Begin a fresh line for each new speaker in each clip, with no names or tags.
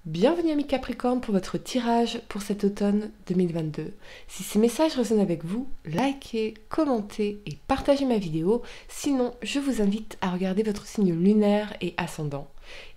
Bienvenue amis Capricorne pour votre tirage pour cet automne 2022. Si ces messages résonnent avec vous, likez, commentez et partagez ma vidéo. Sinon, je vous invite à regarder votre signe lunaire et ascendant.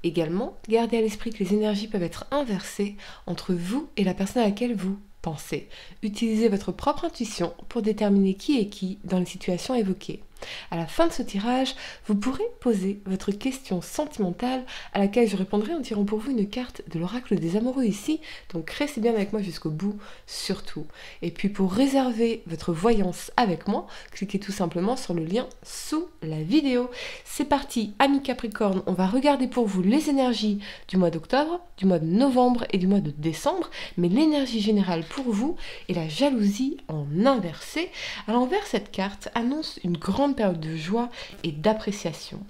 Également, gardez à l'esprit que les énergies peuvent être inversées entre vous et la personne à laquelle vous pensez. Utilisez votre propre intuition pour déterminer qui est qui dans les situations évoquées. À la fin de ce tirage, vous pourrez poser votre question sentimentale à laquelle je répondrai en tirant pour vous une carte de l'oracle des amoureux ici, donc restez bien avec moi jusqu'au bout surtout. Et puis pour réserver votre voyance avec moi, cliquez tout simplement sur le lien sous la vidéo. C'est parti, amis Capricorne, on va regarder pour vous les énergies du mois d'octobre, du mois de novembre et du mois de décembre, mais l'énergie générale pour vous est la jalousie en inversé. À l'envers, cette carte annonce une grande période de joie et d'appréciation.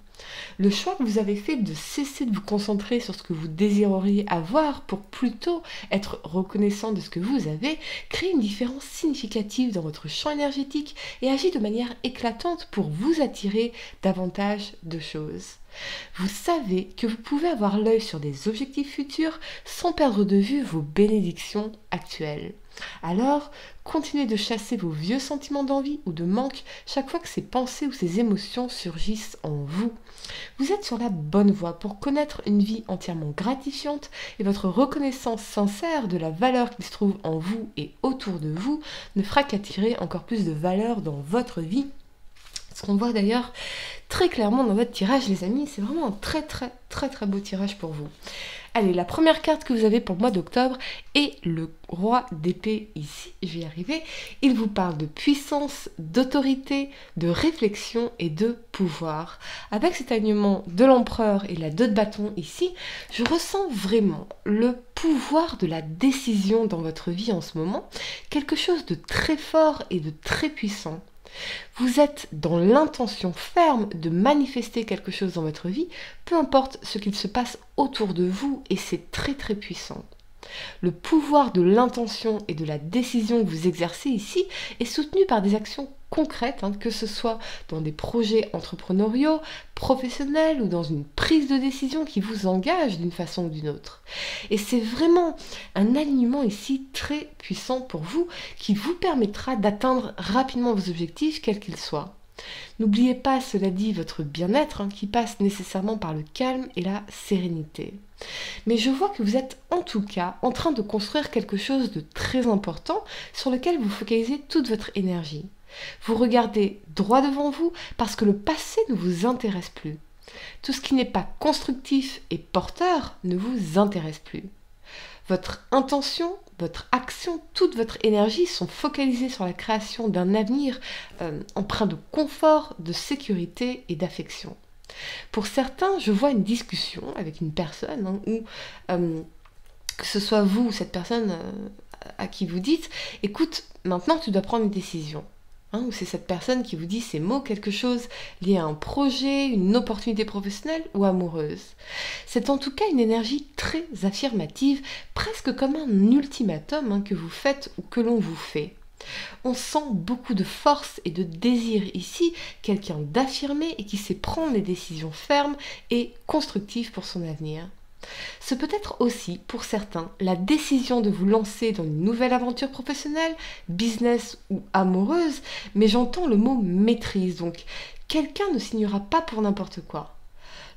Le choix que vous avez fait de cesser de vous concentrer sur ce que vous désireriez avoir pour plutôt être reconnaissant de ce que vous avez crée une différence significative dans votre champ énergétique et agit de manière éclatante pour vous attirer davantage de choses. Vous savez que vous pouvez avoir l'œil sur des objectifs futurs sans perdre de vue vos bénédictions actuelles. Alors, continuez de chasser vos vieux sentiments d'envie ou de manque chaque fois que ces pensées ou ces émotions surgissent en vous. Vous êtes sur la bonne voie pour connaître une vie entièrement gratifiante et votre reconnaissance sincère de la valeur qui se trouve en vous et autour de vous ne fera qu'attirer encore plus de valeur dans votre vie. Ce qu'on voit d'ailleurs très clairement dans votre tirage, les amis, c'est vraiment un très beau tirage pour vous. Allez, la première carte que vous avez pour le mois d'octobre est le roi d'épée ici, je vais y arriver. Il vous parle de puissance, d'autorité, de réflexion et de pouvoir. Avec cet alignement de l'empereur et la 2 de bâton ici, je ressens vraiment le pouvoir de la décision dans votre vie en ce moment, quelque chose de très fort et de très puissant. Vous êtes dans l'intention ferme de manifester quelque chose dans votre vie, peu importe ce qu'il se passe autour de vous, et c'est très puissant. Le pouvoir de l'intention et de la décision que vous exercez ici est soutenu par des actions concrètes, que ce soit dans des projets entrepreneuriaux, professionnels ou dans une prise de décision qui vous engage d'une façon ou d'une autre. Et c'est vraiment un alignement ici très puissant pour vous qui vous permettra d'atteindre rapidement vos objectifs, quels qu'ils soient. N'oubliez pas, cela dit, votre bien-être qui passe nécessairement par le calme et la sérénité. Mais je vois que vous êtes en tout cas en train de construire quelque chose de très important sur lequel vous focalisez toute votre énergie. Vous regardez droit devant vous parce que le passé ne vous intéresse plus. Tout ce qui n'est pas constructif et porteur ne vous intéresse plus. Votre intention, votre action, toute votre énergie sont focalisées sur la création d'un avenir empreint de confort, de sécurité et d'affection. Pour certains, je vois une discussion avec une personne où, que ce soit vous ou cette personne à qui vous dites « Écoute, maintenant tu dois prendre une décision ». Ou c'est cette personne qui vous dit ces mots, quelque chose lié à un projet, une opportunité professionnelle ou amoureuse. C'est en tout cas une énergie très affirmative, presque comme un ultimatum que vous faites ou que l'on vous fait. On sent beaucoup de force et de désir ici, quelqu'un d'affirmé et qui sait prendre des décisions fermes et constructives pour son avenir. Ce peut être aussi, pour certains, la décision de vous lancer dans une nouvelle aventure professionnelle, business ou amoureuse, mais j'entends le mot maîtrise, donc quelqu'un ne signera pas pour n'importe quoi.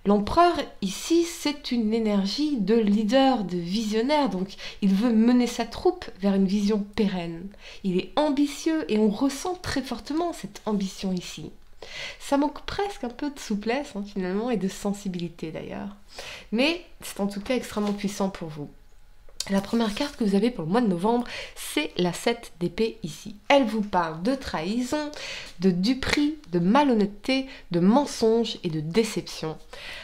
L'empereur, ici, c'est une énergie de leader, de visionnaire, donc il veut mener sa troupe vers une vision pérenne. Il est ambitieux et on ressent très fortement cette ambition ici. Ça manque presque un peu de souplesse finalement et de sensibilité d'ailleurs. Mais c'est en tout cas extrêmement puissant pour vous. La première carte que vous avez pour le mois de novembre, c'est la 7 d'épée ici. Elle vous parle de trahison, de duperie, de malhonnêteté, de mensonge et de déception.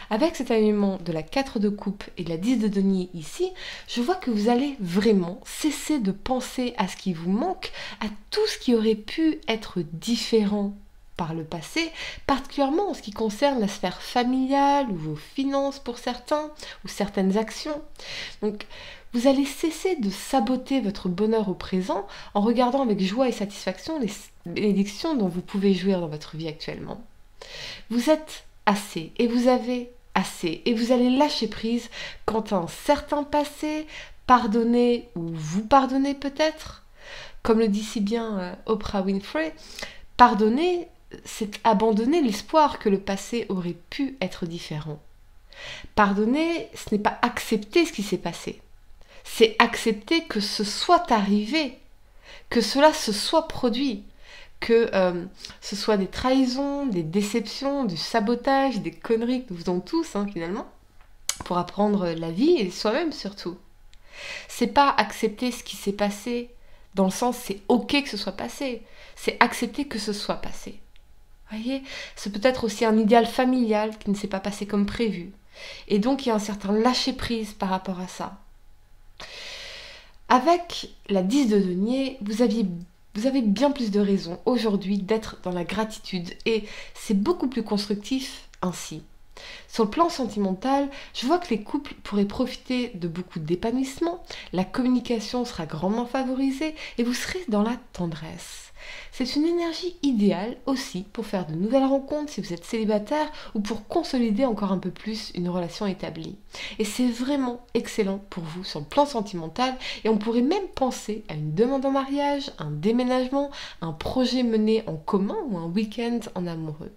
Avec cet alignement de la 4 de coupe et de la 10 de denier ici, je vois que vous allez vraiment cesser de penser à ce qui vous manque, à tout ce qui aurait pu être différent par le passé, particulièrement en ce qui concerne la sphère familiale ou vos finances pour certains, ou certaines actions. Donc, vous allez cesser de saboter votre bonheur au présent en regardant avec joie et satisfaction les bénédictions dont vous pouvez jouir dans votre vie actuellement. Vous êtes assez et vous avez assez et vous allez lâcher prise quant à un certain passé, pardonner ou vous pardonner peut-être. Comme le dit si bien Oprah Winfrey, pardonner, c'est abandonner l'espoir que le passé aurait pu être différent. Pardonner, ce n'est pas accepter ce qui s'est passé. C'est accepter que ce soit arrivé, que cela se soit produit, que ce soit des trahisons, des déceptions, du sabotage, des conneries que nous faisons tous finalement, pour apprendre la vie et soi-même surtout. C'est pas accepter ce qui s'est passé, dans le sens c'est ok que ce soit passé, c'est accepter que ce soit passé. Voyez, c'est peut-être aussi un idéal familial qui ne s'est pas passé comme prévu. Et donc il y a un certain lâcher-prise par rapport à ça. Avec la 10 de denier, vous avez bien plus de raisons aujourd'hui d'être dans la gratitude et c'est beaucoup plus constructif ainsi. Sur le plan sentimental, je vois que les couples pourraient profiter de beaucoup d'épanouissement, la communication sera grandement favorisée et vous serez dans la tendresse. C'est une énergie idéale aussi pour faire de nouvelles rencontres si vous êtes célibataire ou pour consolider encore un peu plus une relation établie. Et c'est vraiment excellent pour vous sur le plan sentimental et on pourrait même penser à une demande en mariage, un déménagement, un projet mené en commun ou un week-end en amoureux.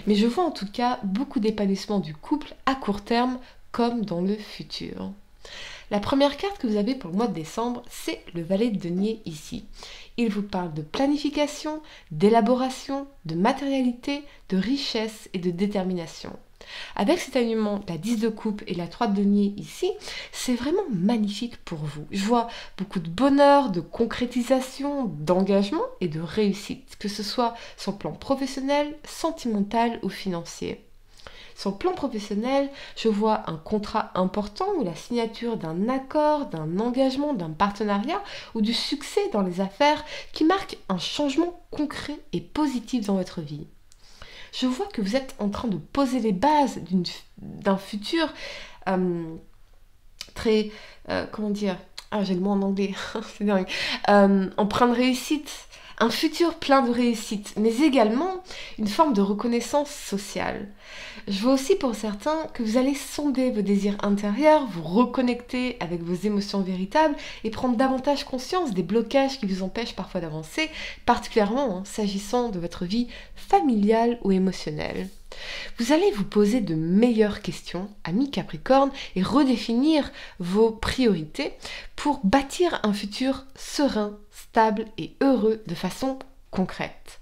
Mais je vois en tout cas beaucoup d'épanouissement du couple à court terme comme dans le futur. La première carte que vous avez pour le mois de décembre, c'est le valet de denier ici. Il vous parle de planification, d'élaboration, de matérialité, de richesse et de détermination. Avec cet alignement, la 10 de coupe et la 3 de denier ici, c'est vraiment magnifique pour vous. Je vois beaucoup de bonheur, de concrétisation, d'engagement et de réussite, que ce soit sur le plan professionnel, sentimental ou financier. Sur le plan professionnel, je vois un contrat important ou la signature d'un accord, d'un engagement, d'un partenariat ou du succès dans les affaires qui marque un changement concret et positif dans votre vie. Je vois que vous êtes en train de poser les bases d'un futur très... comment dire ? Ah, j'ai le mot en anglais, c'est dingue. Empreint de réussite. Un futur plein de réussite, mais également une forme de reconnaissance sociale. Je vois aussi pour certains que vous allez sonder vos désirs intérieurs, vous reconnecter avec vos émotions véritables et prendre davantage conscience des blocages qui vous empêchent parfois d'avancer, particulièrement s'agissant de votre vie familiale ou émotionnelle. Vous allez vous poser de meilleures questions, amis Capricorne, et redéfinir vos priorités pour bâtir un futur serein, stable et heureux de façon concrète.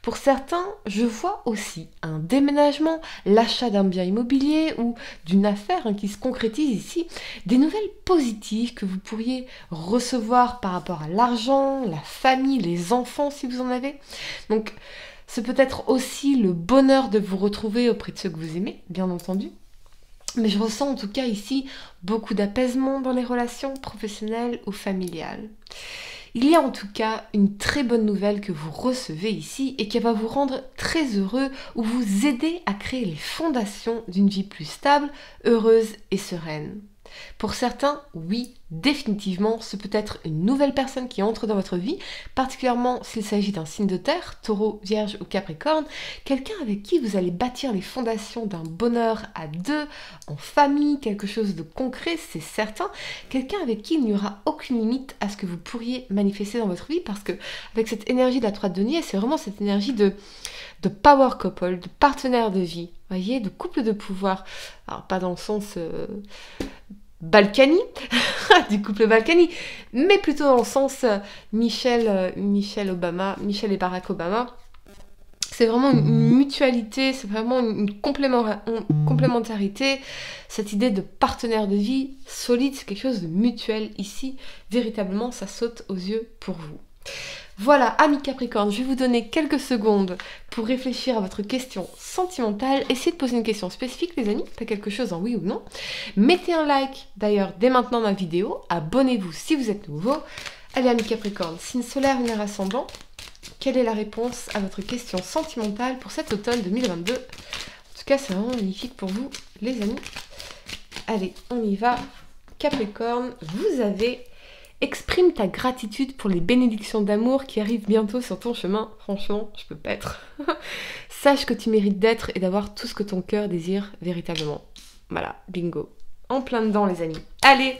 Pour certains, je vois aussi un déménagement, l'achat d'un bien immobilier ou d'une affaire qui se concrétise ici, des nouvelles positives que vous pourriez recevoir par rapport à l'argent, la famille, les enfants si vous en avez. Donc, c'est peut-être aussi le bonheur de vous retrouver auprès de ceux que vous aimez, bien entendu. Mais je ressens en tout cas ici beaucoup d'apaisement dans les relations professionnelles ou familiales. Il y a en tout cas une très bonne nouvelle que vous recevez ici et qui va vous rendre très heureux ou vous aider à créer les fondations d'une vie plus stable, heureuse et sereine. Pour certains, oui, définitivement, ce peut être une nouvelle personne qui entre dans votre vie, particulièrement s'il s'agit d'un signe de terre, taureau, vierge ou capricorne, quelqu'un avec qui vous allez bâtir les fondations d'un bonheur à deux, en famille, quelque chose de concret, c'est certain, quelqu'un avec qui il n'y aura aucune limite à ce que vous pourriez manifester dans votre vie, parce que avec cette énergie de la 3 de denier, c'est vraiment cette énergie de power couple, de partenaire de vie, voyez, de couple de pouvoir, alors pas dans le sens... Balkany, du couple Balkany, mais plutôt dans le sens Michelle et Barack Obama. C'est vraiment une mutualité, c'est vraiment une complémentarité. Cette idée de partenaire de vie solide, c'est quelque chose de mutuel ici. Véritablement, ça saute aux yeux pour vous. Voilà, amis Capricorne, je vais vous donner quelques secondes pour réfléchir à votre question sentimentale. Essayez de poser une question spécifique, les amis, pas quelque chose en oui ou non. Mettez un like, d'ailleurs, dès maintenant ma vidéo. Abonnez-vous si vous êtes nouveau. Allez, amis Capricorne, signe solaire, lunaire ascendant. Quelle est la réponse à votre question sentimentale pour cet automne 2022? En tout cas, c'est vraiment magnifique pour vous, les amis. Allez, on y va. Capricorne, vous avez... Exprime ta gratitude pour les bénédictions d'amour qui arrivent bientôt sur ton chemin. Franchement, je peux pas être. Sache que tu mérites d'être et d'avoir tout ce que ton cœur désire véritablement. Voilà, bingo. En plein dedans les amis. Allez,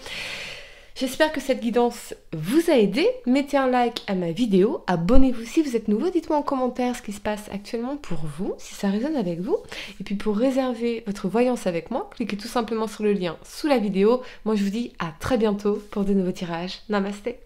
j'espère que cette guidance vous a aidé. Mettez un like à ma vidéo, abonnez-vous si vous êtes nouveau, dites-moi en commentaire ce qui se passe actuellement pour vous, si ça résonne avec vous. Et puis pour réserver votre voyance avec moi, cliquez tout simplement sur le lien sous la vidéo. Moi je vous dis à très bientôt pour de nouveaux tirages. Namasté.